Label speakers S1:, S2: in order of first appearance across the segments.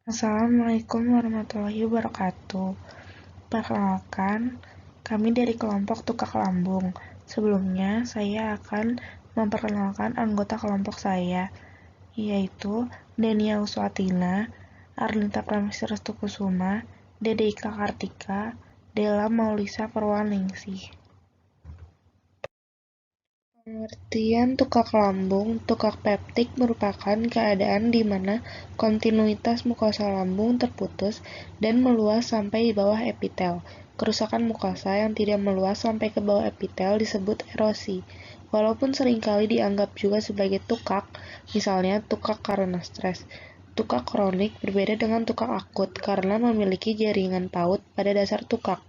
S1: Assalamualaikum warahmatullahi wabarakatuh. Perkenalkan, kami dari kelompok Tukak Lambung. Sebelumnya, saya akan memperkenalkan anggota kelompok saya, yaitu Dania Uswatina, Arlinta Pramesti Restukusuma, Dede Ika Kartika, Della Maulisa Purwaningsih. Pengertian tukak lambung, tukak peptik merupakan keadaan di mana kontinuitas mukosa lambung terputus dan meluas sampai di bawah epitel. Kerusakan mukosa yang tidak meluas sampai ke bawah epitel disebut erosi. Walaupun seringkali dianggap juga sebagai tukak, misalnya tukak karena stres. Tukak kronik berbeda dengan tukak akut karena memiliki jaringan paut pada dasar tukak.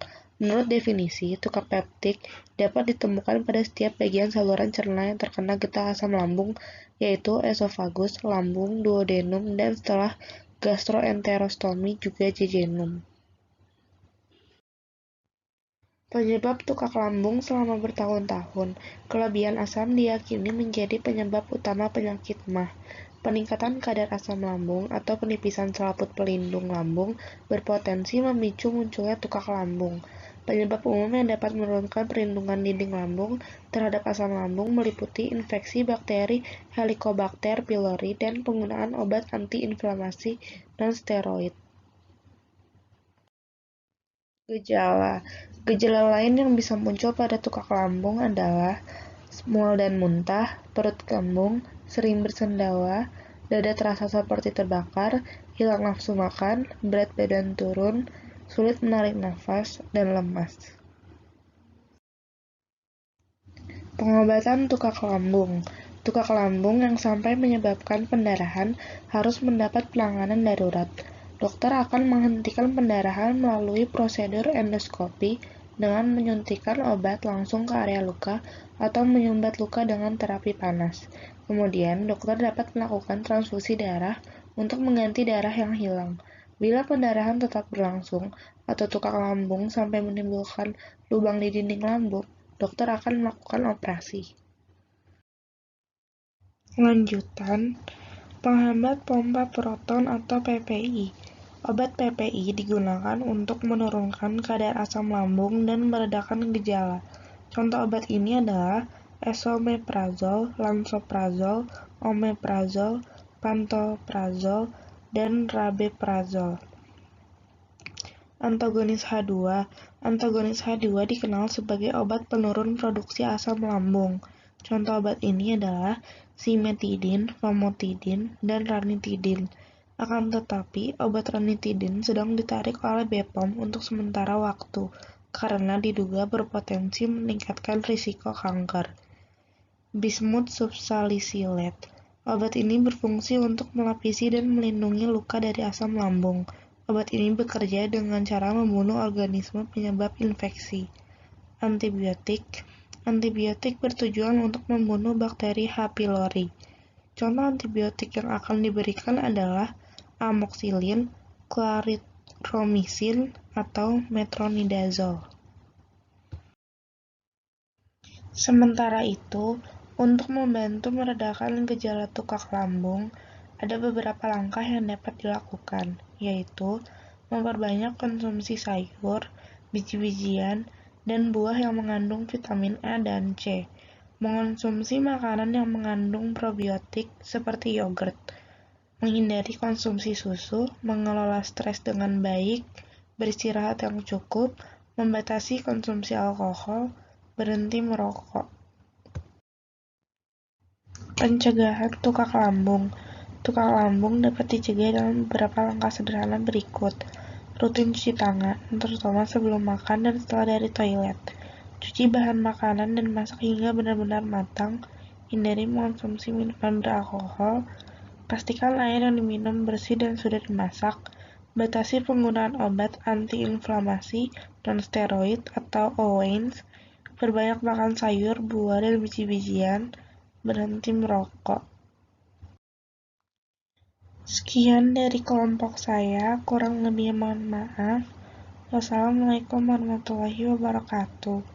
S1: Menurut definisi, tukak peptik dapat ditemukan pada setiap bagian saluran cerna yang terkena getah asam lambung, yaitu esofagus, lambung, duodenum, dan setelah gastroenterostomi juga jejunum. Penyebab tukak lambung selama bertahun-tahun, kelebihan asam diyakini menjadi penyebab utama penyakit MAH. Peningkatan kadar asam lambung atau penipisan selaput pelindung lambung berpotensi memicu munculnya tukak lambung. Penyebab umum yang dapat menurunkan perlindungan dinding lambung terhadap asam lambung meliputi infeksi bakteri Helicobacter pylori dan penggunaan obat antiinflamasi non-steroid. Gejala. Gejala lain yang bisa muncul pada tukak lambung adalah mual dan muntah, perut kembung, sering bersendawa, dada terasa seperti terbakar, hilang nafsu makan, berat badan turun, sulit menarik nafas, dan lemas. Pengobatan tukak lambung. Tukak lambung yang sampai menyebabkan pendarahan harus mendapat penanganan darurat. Dokter akan menghentikan pendarahan melalui prosedur endoskopi dengan menyuntikkan obat langsung ke area luka atau menyumbat luka dengan terapi panas. Kemudian, dokter dapat melakukan transfusi darah untuk mengganti darah yang hilang. Bila pendarahan tetap berlangsung atau tukak lambung sampai menimbulkan lubang di dinding lambung, dokter akan melakukan operasi. Lanjutan, penghambat pompa proton atau PPI. Obat PPI digunakan untuk menurunkan kadar asam lambung dan meredakan gejala. Contoh obat ini adalah esomeprazol, lansoprazol, omeprazol, pantoprazol, dan rabeprazol. Antagonis H2. Antagonis H2 dikenal sebagai obat penurun produksi asam lambung. Contoh obat ini adalah simetidin, famotidin, dan ranitidin. Akan tetapi, obat ranitidin sedang ditarik oleh BPOM untuk sementara waktu, karena diduga berpotensi meningkatkan risiko kanker. Bismut subsalicylate. Obat ini berfungsi untuk melapisi dan melindungi luka dari asam lambung. Obat ini bekerja dengan cara membunuh organisme penyebab infeksi. Antibiotik. Antibiotik bertujuan untuk membunuh bakteri H. pylori. Contoh antibiotik yang akan diberikan adalah amoxicillin, clarithromycin, atau metronidazole. Sementara itu, untuk membantu meredakan gejala tukak lambung, ada beberapa langkah yang dapat dilakukan, yaitu memperbanyak konsumsi sayur, biji-bijian, dan buah yang mengandung vitamin A dan C, mengonsumsi makanan yang mengandung probiotik seperti yogurt, menghindari konsumsi susu, mengelola stres dengan baik, beristirahat yang cukup, membatasi konsumsi alkohol, berhenti merokok. Pencegahan tukak lambung. Tukak lambung dapat dicegah dengan beberapa langkah sederhana berikut. Rutin cuci tangan, terutama sebelum makan dan setelah dari toilet. Cuci bahan makanan dan masak hingga benar-benar matang. Hindari mengonsumsi minuman beralkohol. Pastikan air yang diminum bersih dan sudah dimasak. Batasi penggunaan obat antiinflamasi non-steroid atau OANS. Perbanyak makan sayur, buah, dan biji-bijian. Berhenti merokok. Sekian dari kelompok saya, kurang lebihnya mohon maaf. Wassalamualaikum warahmatullahi wabarakatuh.